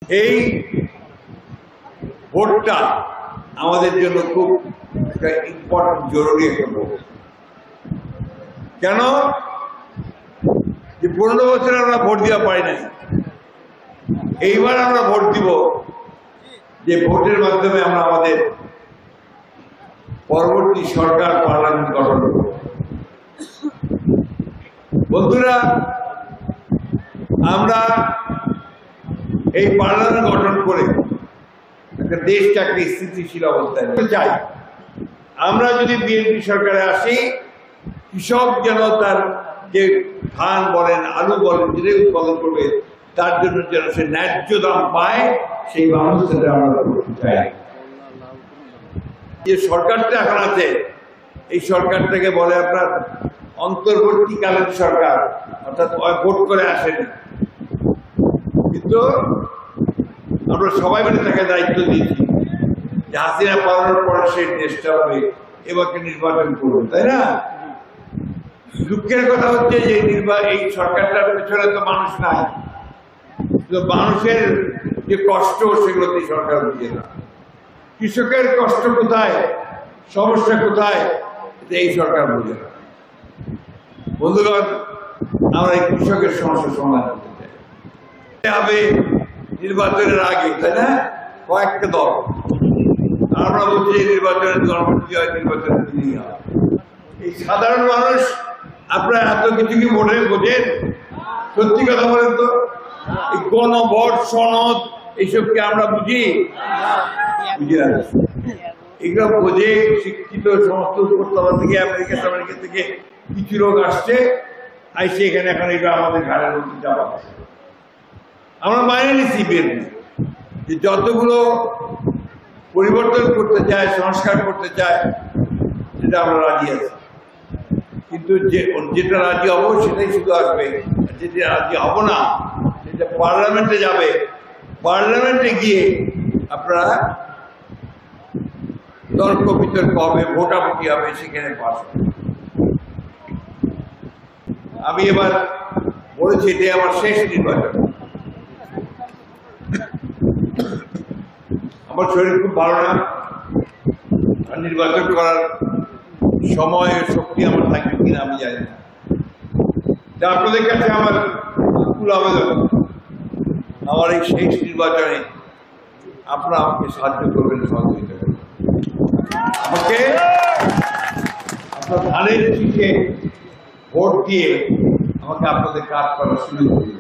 এই ভোটটা আমাদের জন্য খুব একটা ইম্পর্টেন্ট জরুরি একটা ভোট। কেন যে 15 বছর আমরা ভোট দেওয়া পারি নাই, এইবার আমরা ভোট দিব যে ভোটের মাধ্যমে আমরা আমাদের পরবর্তী সরকার পার্লামেন্ট গঠন করব। বন্ধুরা, আমরা এই পার্লামেন্ট গঠন করে একটা দেশটাকে স্থিতিশীল অবস্থায় চাই। আমরা যদি বিএনপি সরকারে আসি, কৃষক যেন তার যে ধান বলেন, আলু বলেন, যেটাই উৎপাদন করবে তার জন্য যেন সে ন্যায্য দাম পায়, সেই ব্যবস্থাটা আমরা করতে চাই। যে সরকারটা এখন আছে, এই সরকারটাকে বলে আপনার অন্তর্বর্তীকালীন সরকার, অর্থাৎ ভোট করে আসেনি, কিন্তু আমরা সবাই মিলে তাকে দায়িত্ব দিয়েছি যে হাসিনা পালানোর পরে সেই দেশটা হবে, এবারকে নির্বাচন করবে, তাই না? দুঃখের কথা হচ্ছে যে এই সরকারটার পেছনে তো মানুষ নাই, মানুষের যে কষ্ট সেগুলোতে সরকার বুঝে না। কৃষকের কষ্ট কোথায়, সমস্যা কোথায়, এই সরকার বুঝে না। বন্ধুগণ, আমরা এই কৃষকের সমস্যার সমাধান করতে চাই হবে নির্বাচনের আগে, তাই না? কয়েকটা দল আমরা বলছি নির্বাচনের জনপ্রতি হয়, নির্বাচনের দিনই হয়। এই সাধারণ মানুষ আপনারা এত কিছু কি ভোটে বোঝেন? সত্যি কথা বলেন তো, এই গণভোট সনদ এইসবকে আমরা বুঝি? বুঝি না। এগুলো বোঝে শিক্ষিত সমস্ত উপত্যকা থেকে, আমেরিকা থেকে কিছু লোক আসছে, আইসে এখানে এখন এগুলো আমাদের ঘাড়ের মধ্যে চাপা আছে। আমরা মাইনে নিচ্ছি বিএনপি যে যতগুলো পরিবর্তন করতে চায়, সংস্কার করতে চায়, সেটা আমরা রাজি আছি, কিন্তু যেটা রাজি হবো সেটাই শুধু আসবে, যেটা রাজি হব না সেটা পার্লামেন্টে যাবে। পার্লামেন্টে গিয়ে আপনারা তর্ক বিতর্ক হবে, ভোটাভুটি হবে, সেখানে পাস হবে। আমি এবার বলেছি এটাই আমার শেষ নির্বাচন। আমার শরীর খুব ভালো না, আর নির্বাচন করার সময় শক্তি আমার থাকবে কিনা আমি জানি না। আপনাদের কাছে আমার আকুল আবেদন, আমার এই শেষ নির্বাচনে আপনারা আমাকে সাহায্য করবেন, সহযোগিতা করবেন। আমাকে আপনার ধানের শীষে ভোট দিয়ে আমাকে আপনাদের কাজ করার সুযোগ দিন।